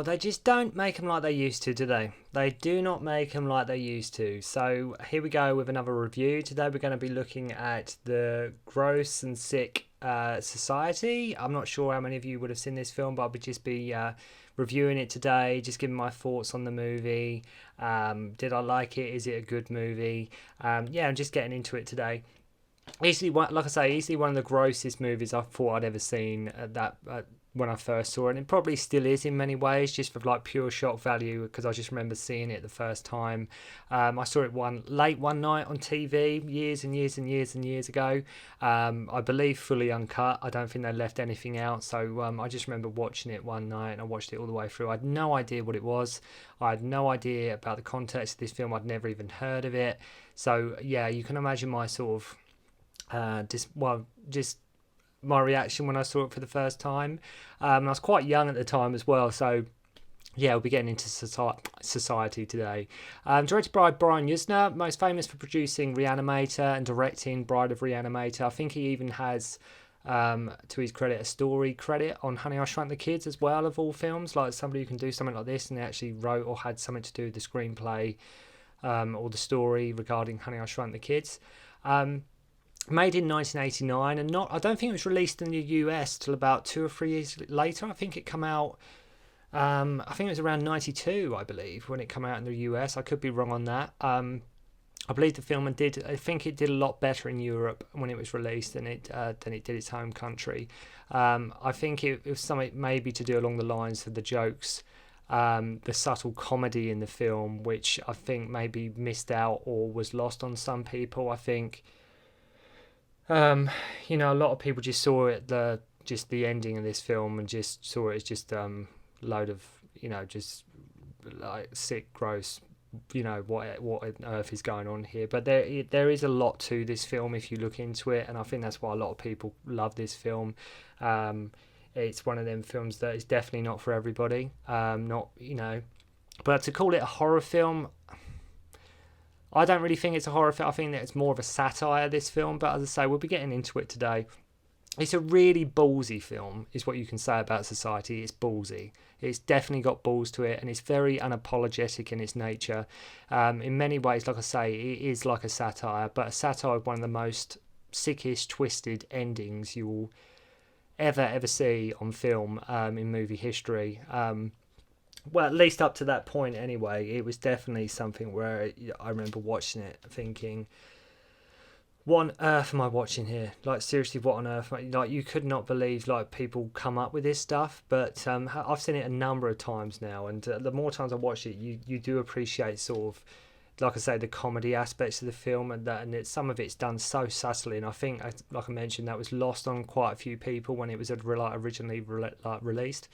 Well, they just don't make them like they used to, do they? They do not make them like they used to. So here we go with another review. Today we're going to be looking at the Gross and Sick Society. I'm not sure how many of you would have seen this film, but I'll just be reviewing it today, just giving my thoughts on the movie. Did I like it? Is it a good movie? Yeah, I'm just getting into it today. Like I say, easily one of the grossest movies I thought I'd ever seen when I first saw it. And it probably still is in many ways, just for like pure shock value, because I just remember seeing it the first time. I saw it late one night on TV years and years and years and years ago. I believe fully uncut. I don't think they left anything out. So I just remember watching it one night, and I watched it all the way through. I had no idea what it was. I had no idea about the context of this film. I'd never even heard of it. So yeah, you can imagine my sort of just my reaction when I saw it for the first time. I was quite young at the time as well, so yeah, we'll be getting into Society today. Directed by Brian Yuzna, most famous for producing Reanimator and directing Bride of Reanimator. I think he even has, to his credit, a story credit on Honey, I Shrunk the Kids as well, of all films. Like somebody who can do something like this, and they actually wrote or had something to do with the screenplay or the story regarding Honey, I Shrunk the Kids. Made in 1989, and I don't think it was released in the US till about 2 or 3 years later. I think it came out, I think it was around 92, I believe, when it came out in the US. I could be wrong on that. I believe the film I think it did a lot better in Europe when it was released than it did its home country. I think it was something maybe to do along the lines of the jokes, the subtle comedy in the film, which I think maybe missed out or was lost on some people. I think a lot of people just saw it, the ending of this film, and just saw it as just load of, just like sick, gross, what on earth is going on here. But there is a lot to this film if you look into it, and I think that's why a lot of people love this film. It's one of them films that is definitely not for everybody. But to call it a horror film, I don't really think it's a horror film. I think that it's more of a satire, this film. But as I say, we'll be getting into it today. It's a really ballsy film, is what you can say about Society. It's ballsy. It's definitely got balls to it, and it's very unapologetic in its nature. In many ways, like I say, it is like a satire, but a satire of one of the most sickest, twisted endings you will ever see on film in movie history. Well, at least up to that point anyway, it was definitely something where I remember watching it thinking, what on earth am I watching here? Like, seriously, what on earth? Like, you could not believe, like, people come up with this stuff. But I've seen it a number of times now, and the more times I watch it, you do appreciate sort of, like I say, the comedy aspects of the film, and some of it's done so subtly, and I think, like I mentioned, that was lost on quite a few people when it was originally released.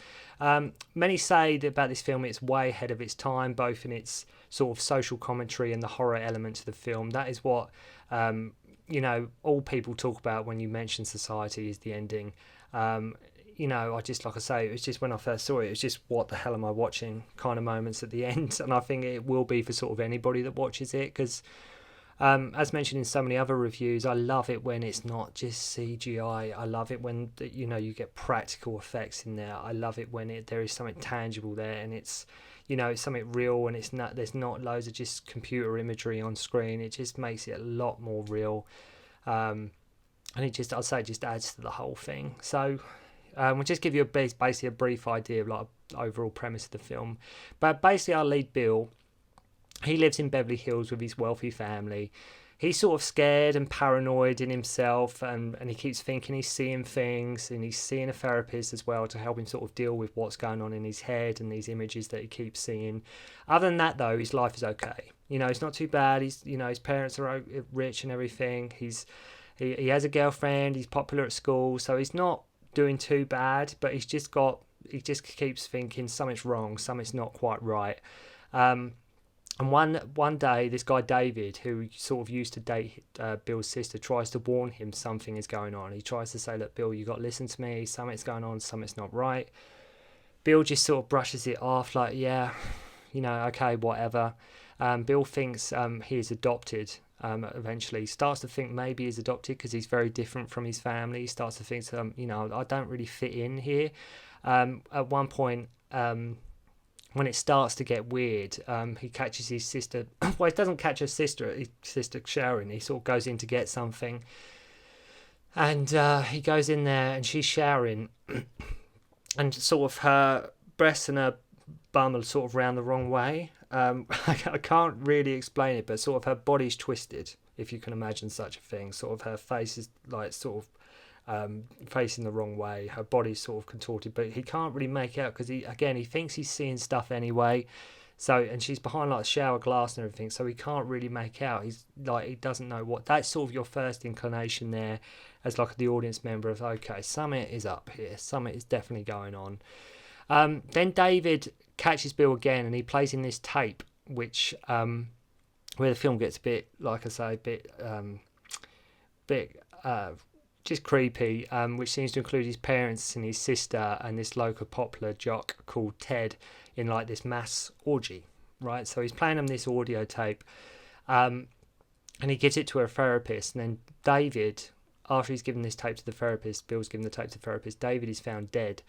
Many say that about this film, it's way ahead of its time, both in its sort of social commentary and the horror elements of the film. That is what all people talk about when you mention Society, is the ending. I just, like I say, it was just when I first saw it, it was just, what the hell am I watching kind of moments at the end. And I think it will be for sort of anybody that watches it, because as mentioned in so many other reviews, I love it when it's not just CGI. I love it when you get practical effects in there. I love it when there is something tangible there, and it's it's something real, and there's not loads of just computer imagery on screen. It just makes it a lot more real, and I'd say it just adds to the whole thing. So we'll just give you basically a brief idea of like overall premise of the film. But basically, our lead Bill, he lives in Beverly Hills with his wealthy family. He's sort of scared and paranoid in himself, and he keeps thinking he's seeing things, and he's seeing a therapist as well to help him sort of deal with what's going on in his head and these images that he keeps seeing. Other than that, though, his life is okay. It's not too bad. His parents are rich and everything. He has a girlfriend. He's popular at school, so he's not doing too bad. But he just keeps thinking something's wrong, something's not quite right. And one day, this guy David, who sort of used to date Bill's sister, tries to warn him something is going on. He tries to say, look, Bill, you got to listen to me. Something's going on. Something's not right. Bill just sort of brushes it off like, yeah, okay, whatever. Bill thinks he is adopted. Eventually, he starts to think maybe he's adopted because he's very different from his family. He starts to think, I don't really fit in here. At one point, when it starts to get weird, he catches his sister. Well, he doesn't catch his sister showering. He sort of goes in to get something, and he goes in there and she's showering, and sort of her breasts and her bum are sort of round the wrong way. I can't really explain it, but sort of her body's twisted, if you can imagine such a thing. Sort of her face is like sort of facing the wrong way. Her body's sort of contorted, but he can't really make out because he thinks he's seeing stuff anyway. So, and she's behind like shower glass and everything, so he can't really make out. He's like, he doesn't know what. That's sort of your first inclination there, as like the audience member of, okay, something is up here. Something is definitely going on. Then David catches Bill again, and he plays in this tape, which where the film gets a bit, like I say, just creepy, which seems to include his parents and his sister and this local popular jock called Ted in like this mass orgy, right? So he's playing on this audio tape, and he gives it to a therapist, and then David, after he's given this tape to the therapist, Bill's given the tape to the therapist, David is found dead.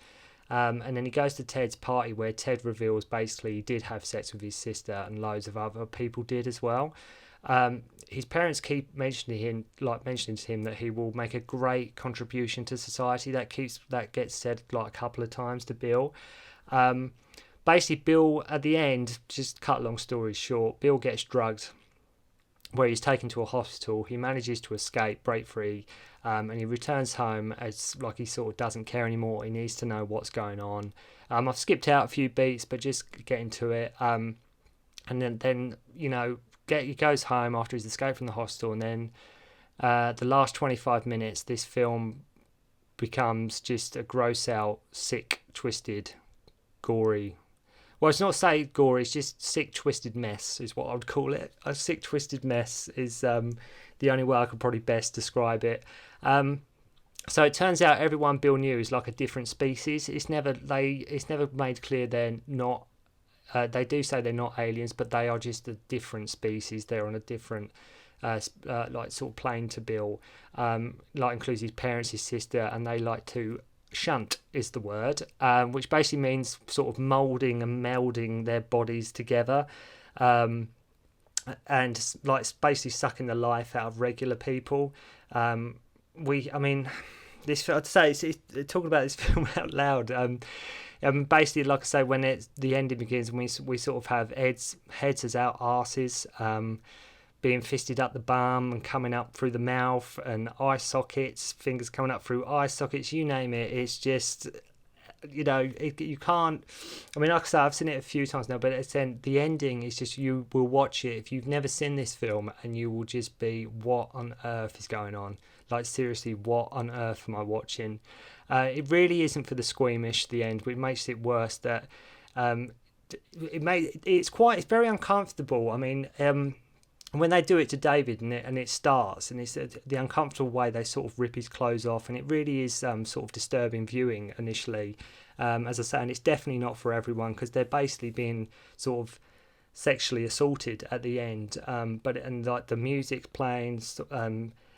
And then he goes to Ted's party where Ted reveals basically he did have sex with his sister and loads of other people did as well. His parents keep mentioning to him that he will make a great contribution to society. That gets said like a couple of times to Bill. Basically, Bill at the end, just cut long story short, Bill gets drugged, where he's taken to a hospital. He manages to escape, break free, and he returns home as like he sort of doesn't care anymore. He needs to know what's going on. I've skipped out a few beats, but just get into it. And then he goes home after he's escaped from the hospital, and then the last 25 minutes, this film becomes just a gross out, sick, twisted, gory. Well, it's not say gory, it's just sick, twisted mess is what I would call it. A sick, twisted mess is the only way I could probably best describe it. So it turns out everyone Bill knew is like a different species. It's never made clear they're not. They do say they're not aliens, but they are just a different species. They're on a different like sort of plane to Bill. Like includes his parents, his sister, and they like to shunt is the word, which basically means sort of moulding and melding their bodies together, and like basically sucking the life out of regular people. This I'd say it's talking about this film out loud. Basically, like I say, when the ending begins, we sort of have heads as our arses, being fisted up the bum and coming up through the mouth, and eye sockets, fingers coming up through eye sockets, you name it. It's just, you can't. I mean, like I say, I've seen it a few times now, but the ending is just, you will watch it if you've never seen this film, and you will just be, what on earth is going on? Like seriously, what on earth am I watching? It really isn't for the squeamish. The end, which makes it worse. That it's very uncomfortable. I mean, when they do it to David and it starts, and it's the uncomfortable way they sort of rip his clothes off, and it really is sort of disturbing viewing initially. As I say, and it's definitely not for everyone, because they're basically being sort of sexually assaulted at the end. And like the music playing.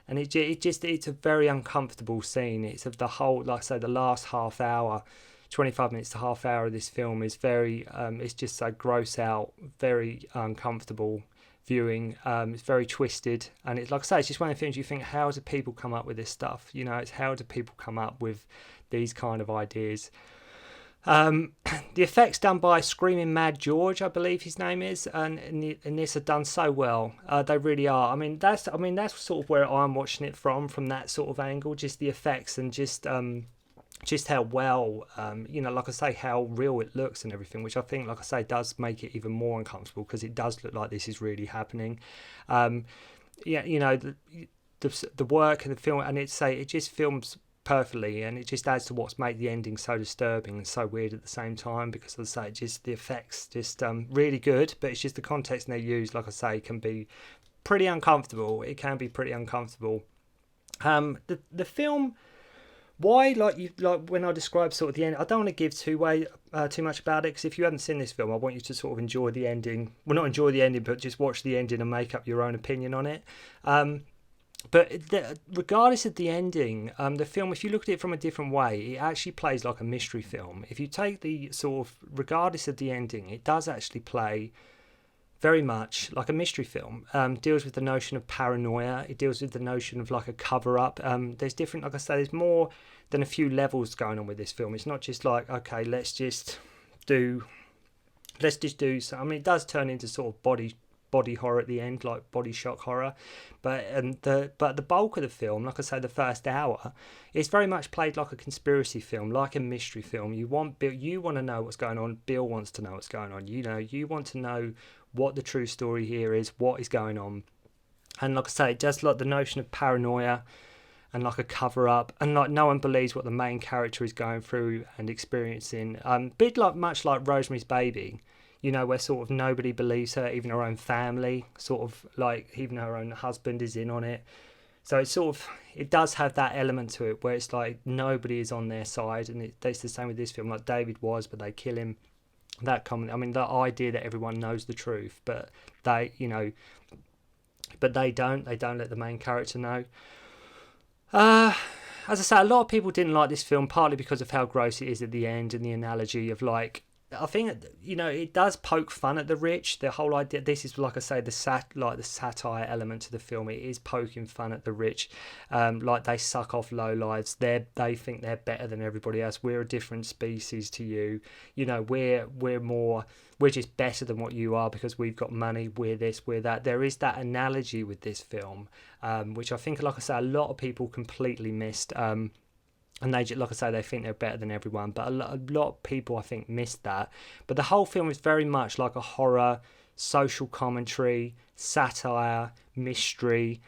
And it's a very uncomfortable scene. It's of the whole, like I say, the last half hour, 25 minutes to half hour of this film is very, it's just so gross out, very uncomfortable viewing. It's very twisted, and it's like I say, it's just one of the things you think, how do people come up with this stuff? It's how do people come up with these kind of ideas? The effects done by Screaming Mad George, I believe his name is, and in this are done so well. They really are. I mean that's sort of where I'm watching it from that sort of angle, just the effects and just how well, like I say, how real it looks and everything, which I think, like I say, does make it even more uncomfortable, because it does look like this is really happening. The work and the film, and it just films perfectly, and it just adds to what's made the ending so disturbing and so weird at the same time, because as I say, just the effects just really good, but it's just the context they use, like I say, can be pretty uncomfortable. It can be pretty uncomfortable. The film, why, like when I describe sort of the end, I don't want to give too much about it, because if you haven't seen this film, I want you to sort of enjoy the ending. Well, not enjoy the ending, but just watch the ending and make up your own opinion on it. regardless of the ending, the film, if you look at it from a different way, it actually plays like a mystery film. If you take the sort of, regardless of the ending, it does actually play very much like a mystery film. Deals with the notion of paranoia. It deals with the notion of like a cover-up. There's different, like I say, there's more than a few levels going on with this film. It's not just like, okay, let's just do so. I mean, it does turn into sort of body horror at the end, like body shock horror, but the bulk of the film, like I say, the first hour, it's very much played like a conspiracy film, like a mystery film. You want to know what's going on. Bill wants to know what's going on. You want to know what the true story here is, what is going on. And like I say, just like the notion of paranoia and like a cover up, and like no one believes what the main character is going through and experiencing. Bit like much like Rosemary's Baby, where sort of nobody believes her, even her own family, sort of like even her own husband is in on it. So it's sort of, it does have that element to it where it's like nobody is on their side, and it's the same with this film. Like David was, but they kill him. That comment, I mean, the idea that everyone knows the truth, but they don't let the main character know. As I say, a lot of people didn't like this film, partly because of how gross it is at the end and the analogy of like, I think, it does poke fun at the rich. The whole idea, this is, like I say, the satire element to the film. It is poking fun at the rich, like they suck off lowlives. They think they're better than everybody else. We're a different species to you. We're just better than what you are because we've got money. We're this, we're that. There is that analogy with this film, which I think, like I say, a lot of people completely missed. And they, like I say, they think they're better than everyone. But a lot of people, I think, missed that. But the whole film is very much like a horror, social commentary, satire, mystery.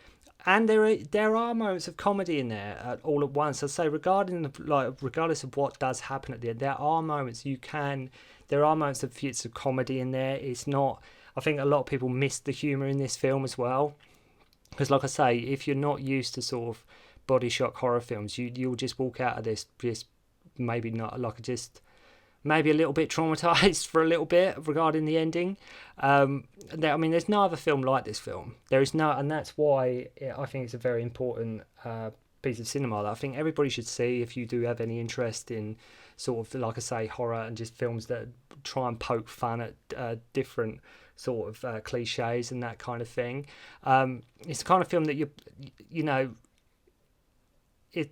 And there are moments of comedy in there all at once. I'd say regardless of what does happen at the end, there are moments of fits of comedy in there. It's not, I think a lot of people missed the humour in this film as well. Because like I say, if you're not used to sort of body shock horror films, you'll just walk out of this just maybe not like maybe a little bit traumatized for a little bit regarding the ending. I mean, there's no other film like this film. There is no, and that's why I think it's a very important piece of cinema that I think everybody should see if you do have any interest in sort of, like I say, horror and just films that try and poke fun at different sort of cliches and that kind of thing. It's the kind of film that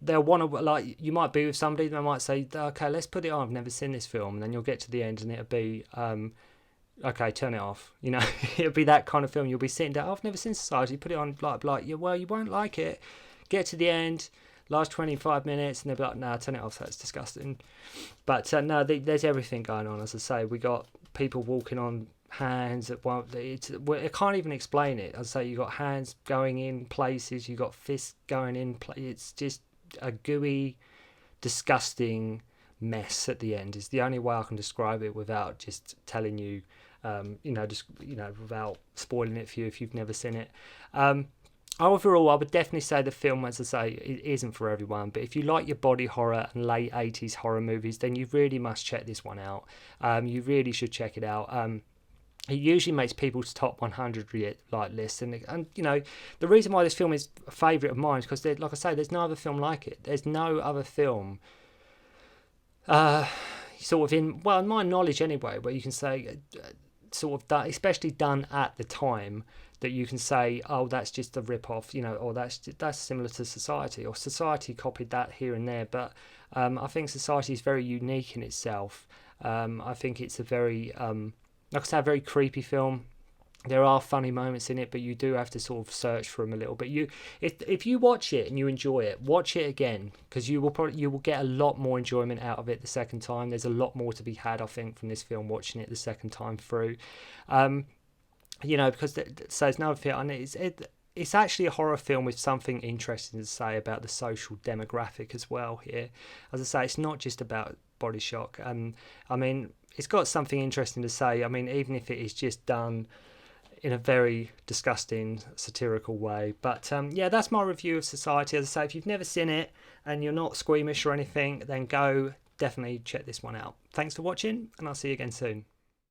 they'll want to, like, you might be with somebody, they might say, okay, let's put it on, I've never seen this film, and then you'll get to the end and it'll be okay, turn it off. It'll be that kind of film. You'll be sitting down, I've never seen Society, put it on, you won't like it. Get to the end, last 25 minutes, and they'll be like, nah, turn it off, that's disgusting. But no, there's everything going on. As I say, we got people walking on hands at one. I can't even explain it. I'd say you got hands going in places, you got fists going in. It's just a gooey, disgusting mess at the end. Is the only way I can describe it without just telling you, without spoiling it for you if you've never seen it. Overall, I would definitely say the film, as I say, it isn't for everyone. But if you like your body horror and late 80s horror movies, then you really must check this one out. You really should check it out. It usually makes people's top 100 lists, and the reason why this film is a favourite of mine is because, like I say, there's no other film like it. There's no other film, in my knowledge anyway, where you can say, especially done at the time, that you can say, oh, that's just a rip-off, or that's similar to Society, or Society copied that here and there. But I think Society is very unique in itself. I think it's a very like I say, a very creepy film. There are funny moments in it, but you do have to sort of search for them a little bit. If you watch it and you enjoy it, watch it again, because you will get a lot more enjoyment out of it the second time. There's a lot more to be had, I think, from this film watching it the second time through. Because there's no fear, and it's actually a horror film with something interesting to say about the social demographic as well here. As I say, it's not just about body shock. I mean, it's got something interesting to say. I mean, even if it is just done in a very disgusting, satirical way. But that's my review of Society. As I say, if you've never seen it and you're not squeamish or anything, then go definitely check this one out. Thanks for watching, and I'll see you again soon.